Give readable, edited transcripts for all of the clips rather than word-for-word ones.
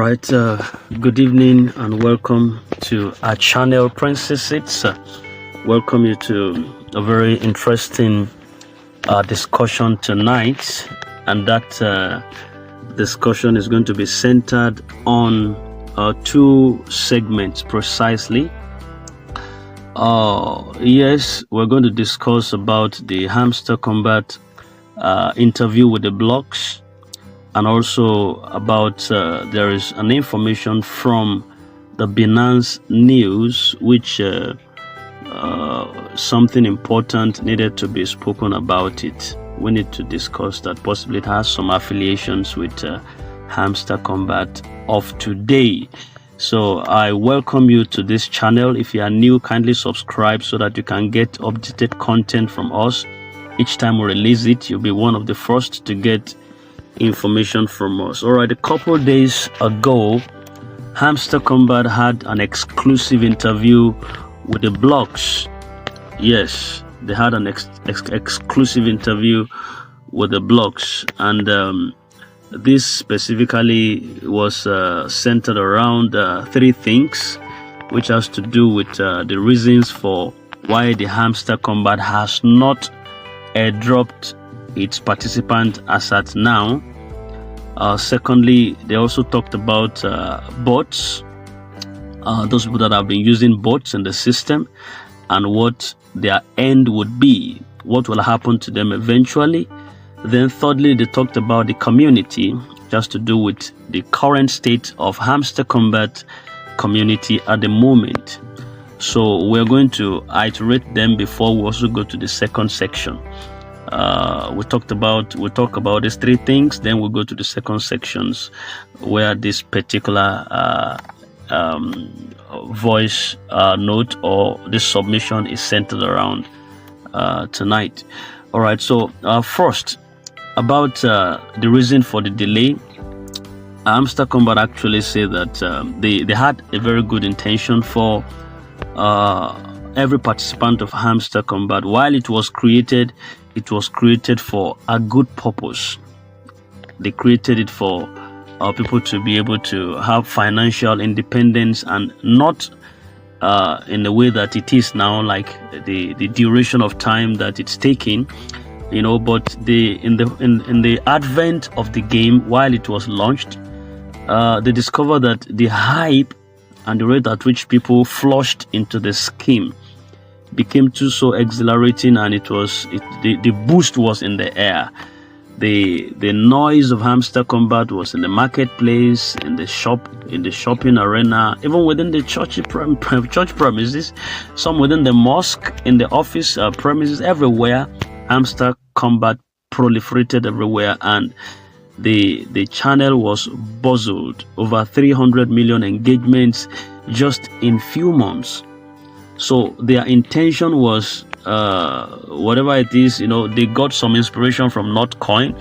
right, good evening and welcome to our channel, Princesses. Welcome you to a very interesting discussion tonight, and that discussion is going to be centered on two segments precisely. Yes, we're going to discuss about the Hamster Kombat interview with the blocks, and also about there is an information from the Binance news which something important needed to be spoken about it. We need to discuss that. Possibly it has some affiliations with Hamster Kombat of today. So I welcome you to this channel. If you are new, kindly subscribe so that you can get updated content from us. Each time we release it, you'll be one of the first to get information from us. All right, a couple days ago, Hamster Kombat had an exclusive interview with the blocks. Yes, they had an exclusive interview with the blocks, and this specifically was centered around three things, which has to do with the reasons for why the Hamster Kombat has not airdropped its participant as at now. Secondly, they also talked about bots, those people that have been using bots in the system, and what their end would be, what will happen to them eventually. Then thirdly, they talked about the community, just to do with the current state of Hamster Kombat community at the moment. So we're going to iterate them before we also go to the second section. We talk about these three things, then we'll go to the second sections where this particular voice note or this submission is centered around tonight. All right, so first, about the reason for the delay. Hamster Kombat actually said that they had a very good intention for every participant of Hamster Kombat. While it was created for a good purpose. They created it for people to be able to have financial independence, and not in the way that it is now, like the duration of time that it's taking, you know. But in the advent of the game, while it was launched, they discovered that the hype and the rate at which people flushed into the scheme became so exhilarating, and the boost was in the air. The noise of Hamster Kombat was in the marketplace, in the shopping arena, even within the church premises, some within the mosque, in the office premises, everywhere. Hamster Kombat proliferated everywhere, and the channel was buzzed. Over 300 million engagements just in few months. So their intention was, whatever it is, you know, they got some inspiration from Notcoin,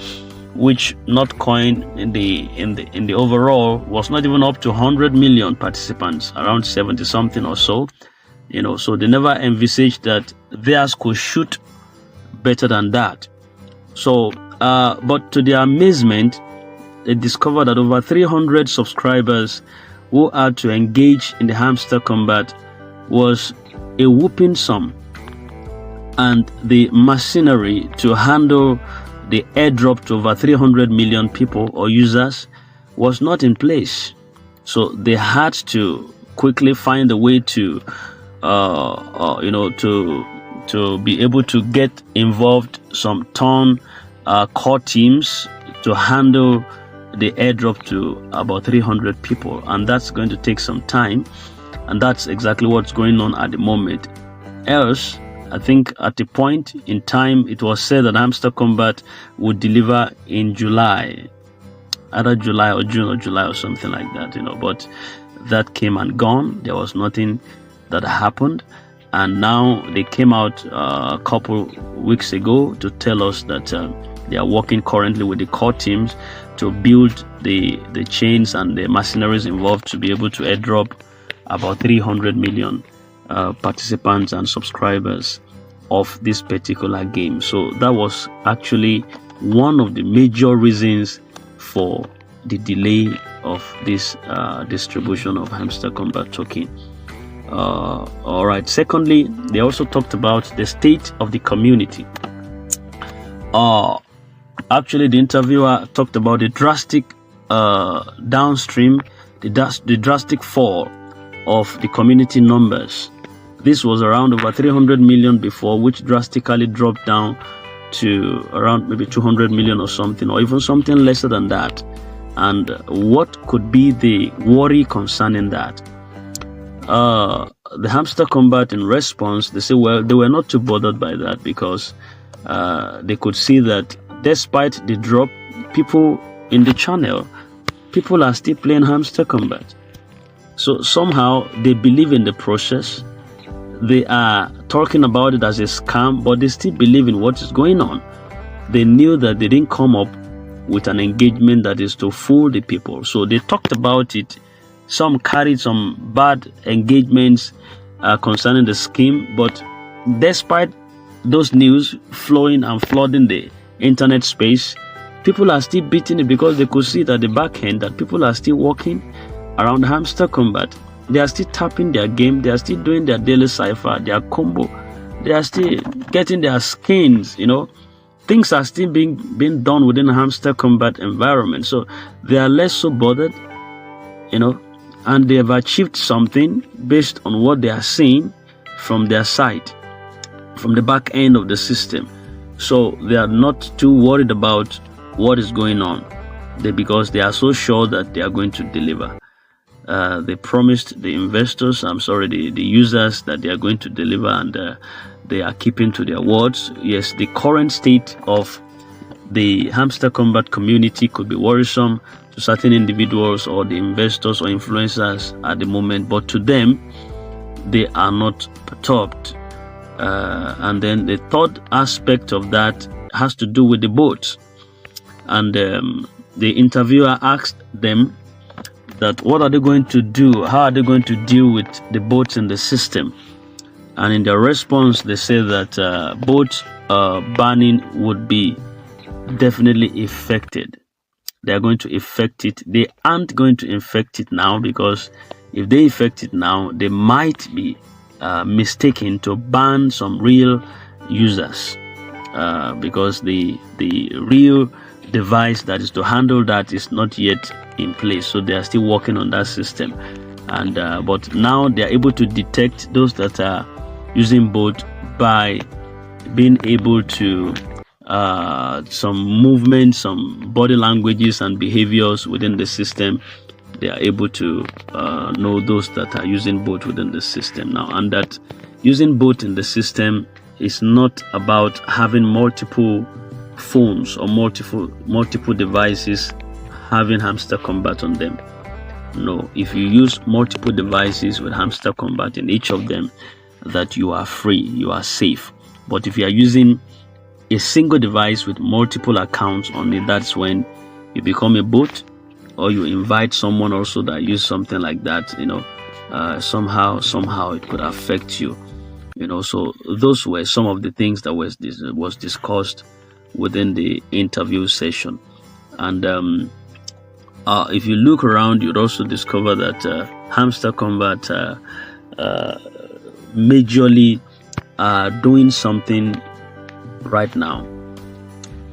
which Notcoin in the overall was not even up to 100 million participants, around 70 something or so, you know. So they never envisaged that theirs could shoot better than that. So, but to their amazement, they discovered that over 300 subscribers who had to engage in the Hamster Kombat was a whooping sum, and the machinery to handle the airdrop to over 300 million people or users was not in place. So they had to quickly find a way to you know, to be able to get involved some core teams to handle the airdrop to about 300 people, and that's going to take some time. And that's exactly what's going on at the moment. Else, I think at the point in time, it was said that Hamster Kombat would deliver in July, either July or June or July or something like that, you know. But that came and gone. There was nothing that happened. And now they came out a couple weeks ago to tell us that they are working currently with the core teams to build the chains and the machineries involved to be able to airdrop about 300 million participants and subscribers of this particular game. So that was actually one of the major reasons for the delay of this distribution of Hamster Kombat token. All right. Secondly, they also talked about the state of the community. Actually, the interviewer talked about the drastic downstream, the drastic fall of the community numbers. This was around over 300 million before, which drastically dropped down to around maybe 200 million or something, or even something lesser than that. And what could be the worry concerning that? The Hamster Kombat, in response, they say, well, they were not too bothered by that, because they could see that despite the drop, people in the channel, people are still playing Hamster Kombat. So somehow they believe in the process. They are talking about it as a scam, but they still believe in what is going on. They knew that they didn't come up with an engagement that is to fool the people. So they talked about it. Some carried some bad engagements concerning the scheme, but despite those news flowing and flooding the internet space, people are still beating it, because they could see it at the back end that people are still working around Hamster Kombat. They are still tapping their game, they are still doing their daily cipher, their combo, they are still getting their skins, things are still being done within a Hamster Kombat environment. So they are less so bothered, and they have achieved something based on what they are seeing from their side, from the back end of the system. So they are not too worried about what is going on, because they are so sure that they are going to deliver. They promised the investors, the users, that they are going to deliver, and they are keeping to their words. Yes, the current state of the Hamster Kombat community could be worrisome to certain individuals or the investors or influencers at the moment, but to them, they are not perturbed. And then the third aspect of that has to do with the boats. And the interviewer asked them that what are they going to do? How are they going to deal with the boats in the system? And in their response, they say that boat banning would be definitely affected. They are going to affect it. They aren't going to affect it now, because if they affect it now, they might be mistaken to ban some real users, because the real device that is to handle that is not yet in place. So they are still working on that system, and but now they are able to detect those that are using both by being able to some movements, some body languages and behaviors within the system. They are able to know those that are using both within the system now, and that using both in the system is not about having multiple phones or multiple devices having Hamster Kombat on them. No, if you use multiple devices with Hamster Kombat in each of them, that you are free, you are safe. But if you are using a single device with multiple accounts on it, that's when you become a bot, or you invite someone also that use something like that. Somehow it could affect you. So those were some of the things that was discussed within the interview session. And if you look around, you'd also discover that Hamster Kombat majorly are doing something right now.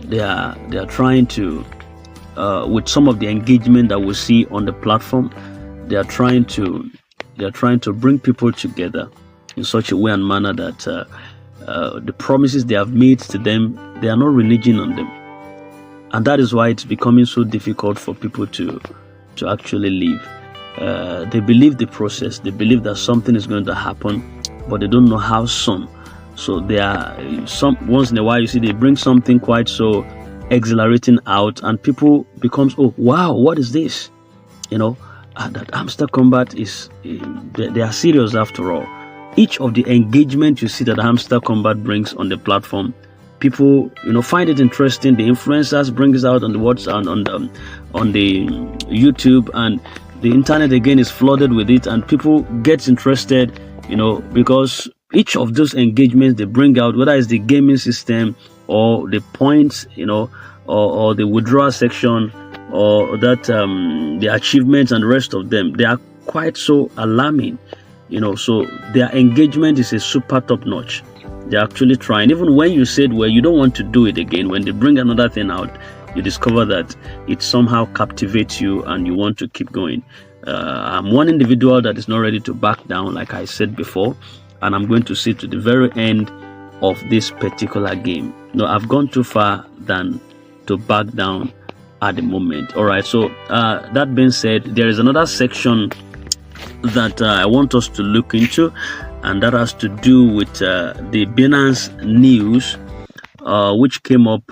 They are trying to, with some of the engagement that we see on the platform, they are trying to bring people together in such a way and manner that the promises they have made to them, they are not reneging on them. And that is why it's becoming so difficult for people to actually leave. They believe the process, they believe that something is going to happen, but they don't know how soon. So they are once in a while, you see, they bring something quite so exhilarating out, and people becomes, oh wow, what is this? That Hamster Kombat is, they are serious after all. Each of the engagement you see that Hamster Kombat brings on the platform, people find it interesting. The influencers bring this out on the WhatsApp, on the YouTube, and the internet again is flooded with it, and people get interested, because each of those engagements they bring out, whether it's the gaming system or the points, or the withdrawal section, or that the achievements and the rest of them, they are quite so alarming, so their engagement is a super top notch. They're actually trying. Even when you said, well, you don't want to do it again, when they bring another thing out, you discover that it somehow captivates you and you want to keep going. I'm one individual that is not ready to back down, like I said before, and I'm going to see to the very end of this particular game. No, I've gone too far than to back down at the moment. All right, so that being said, there is another section that I want us to look into, and that has to do with the Binance news, which came up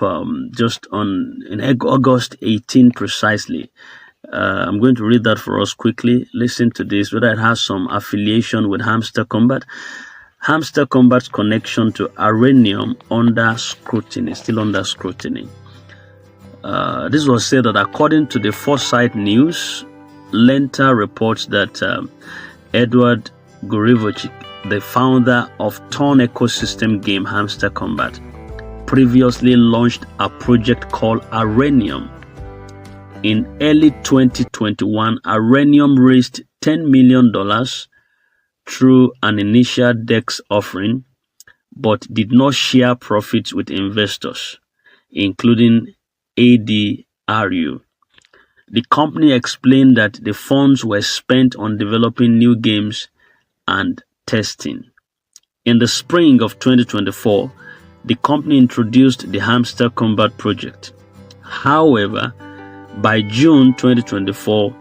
just in August 18 precisely. I'm going to read that for us quickly. Listen to this, whether it has some affiliation with Hamster Kombat. Hamster Kombat's connection to Arenium under scrutiny, still under scrutiny. This was said that according to the Foresight News, Lenta reports that Edward Gurevich, the founder of Ton ecosystem game Hamster Kombat, previously launched a project called Arenium. In early 2021, Arenium raised $10 million through an initial DEX offering, but did not share profits with investors, including ADRU. The company explained that the funds were spent on developing new games and testing. In the spring of 2024, the company introduced the Hamster Kombat project. However, by June 2024,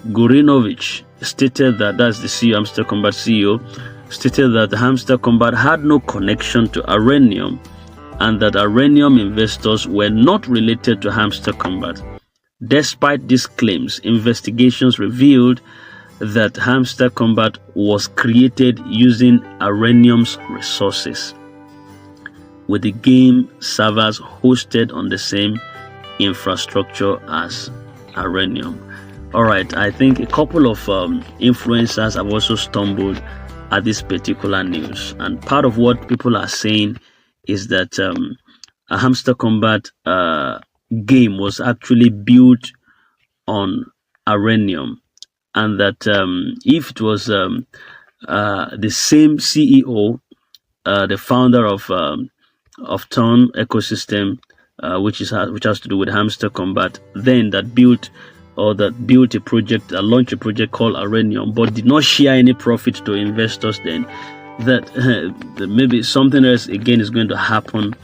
Gurinovich stated that's the CEO, Hamster Kombat CEO, stated that Hamster Kombat had no connection to Arenium and that Arenium investors were not related to Hamster Kombat. Despite these claims, investigations revealed that Hamster Kombat was created using Arenium's resources, with the game servers hosted on the same infrastructure as Arenium. Alright, I think a couple of influencers have also stumbled at this particular news, and part of what people are saying is that a Hamster Kombat game was actually built on Arenium, and that if it was the same CEO, the founder of Ton ecosystem, which has to do with Hamster Kombat, then that built a project, launched a project called Arenium, but did not share any profit to investors, then that maybe something else again is going to happen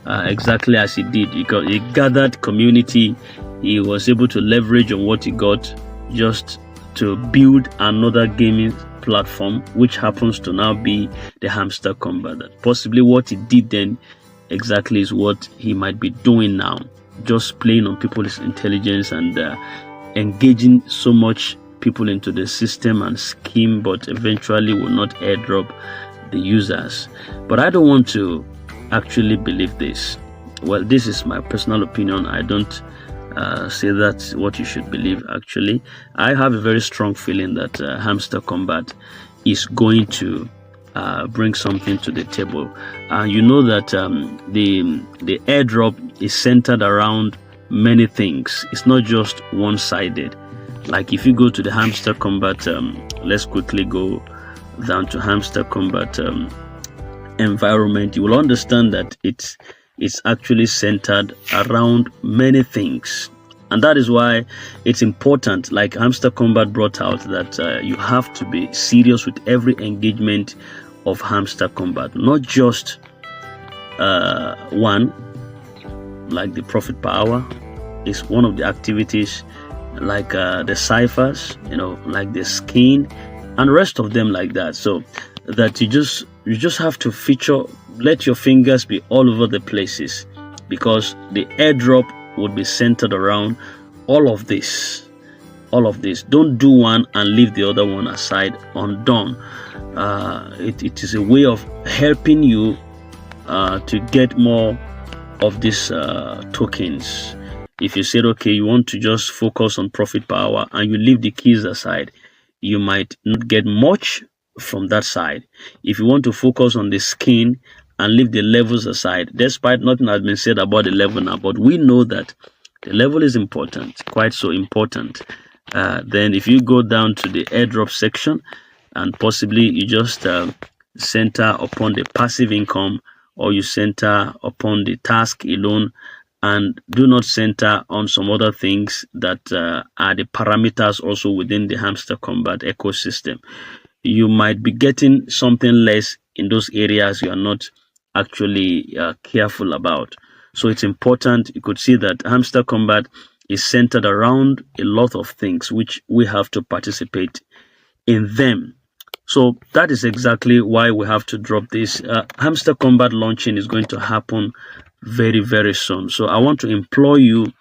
exactly as he did. He gathered community, he was able to leverage on what he got just to build another gaming platform, which happens to now be the Hamster Kombat. That possibly what he did then exactly is what he might be doing now, just playing on people's intelligence and engaging so much people into the system and scheme, but eventually will not airdrop the users. But I don't want to actually believe this. Well, this is my personal opinion. I don't say that's what you should believe. Actually, I have a very strong feeling that Hamster Kombat is going to bring something to the table. You know that the airdrop is centered around many things. It's not just one-sided. Like if you go to the Hamster Kombat, let's quickly go down to Hamster Kombat environment, you will understand that it's actually centered around many things. And that is why it's important, like Hamster Kombat brought out, that you have to be serious with every engagement of Hamster Kombat, not just one, like the profit per hour is one of the activities, like the ciphers, like the skin and the rest of them like that. So that you just have to feature, let your fingers be all over the places, because the airdrop would be centered around all of this. Don't do one and leave the other one aside undone. It is a way of helping you to get more of these tokens. If you said, okay, you want to just focus on profit per hour and you leave the keys aside, you might not get much from that side. If you want to focus on the skin and leave the levels aside, despite nothing has been said about the level now, but we know that The level is important, quite so important. Then if you go down to the airdrop section, and possibly you just center upon the passive income, or you center upon the task alone, and do not center on some other things that are the parameters also within the Hamster Kombat ecosystem, you might be getting something less in those areas you are not actually careful about. So it's important. You could see that Hamster Kombat is centered around a lot of things which we have to participate in them. So that is exactly why we have to drop this. Hamster Kombat launching is going to happen very, very soon. So I want to implore you,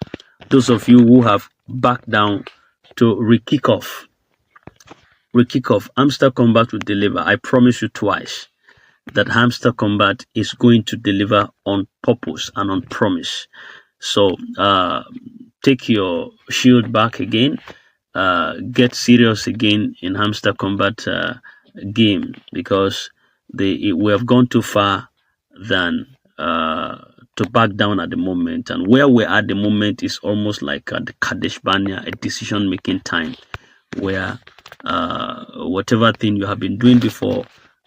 those of you who have backed down, to re-kick off. Hamster Kombat will deliver. I promise you twice that Hamster Kombat is going to deliver on purpose and on promise. So take your shield back again. Get serious again in Hamster Kombat game, because we have gone too far than to back down at the moment. And where we're at the moment is almost like the Kadesh Banya, a decision-making time, where whatever thing you have been doing before,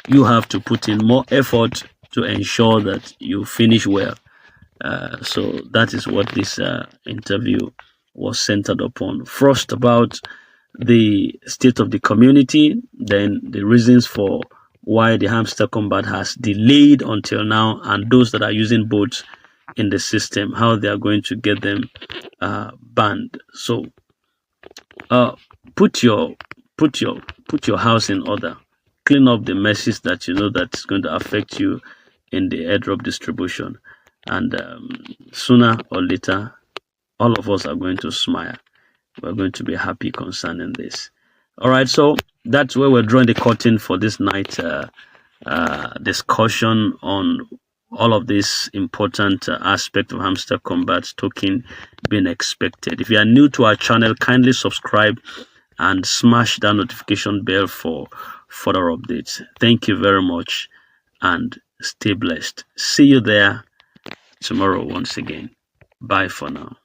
you have to put in more effort to ensure that you finish well. So that is what this interview was centered upon. First, about the state of the community, then the reasons for why the Hamster Kombat has delayed until now, and those that are using bots in the system, how they are going to get them banned. So put your house in order. Clean up the messes that you know that's going to affect you in the airdrop distribution, and sooner or later, all of us are going to smile. We're going to be happy concerning this. All right, so that's where we're drawing the curtain for this night discussion on all of this important aspect of Hamster Kombat token being expected. If you are new to our channel, kindly subscribe and smash that notification bell for further updates. Thank you very much, and stay blessed. See you there tomorrow once again. Bye for now.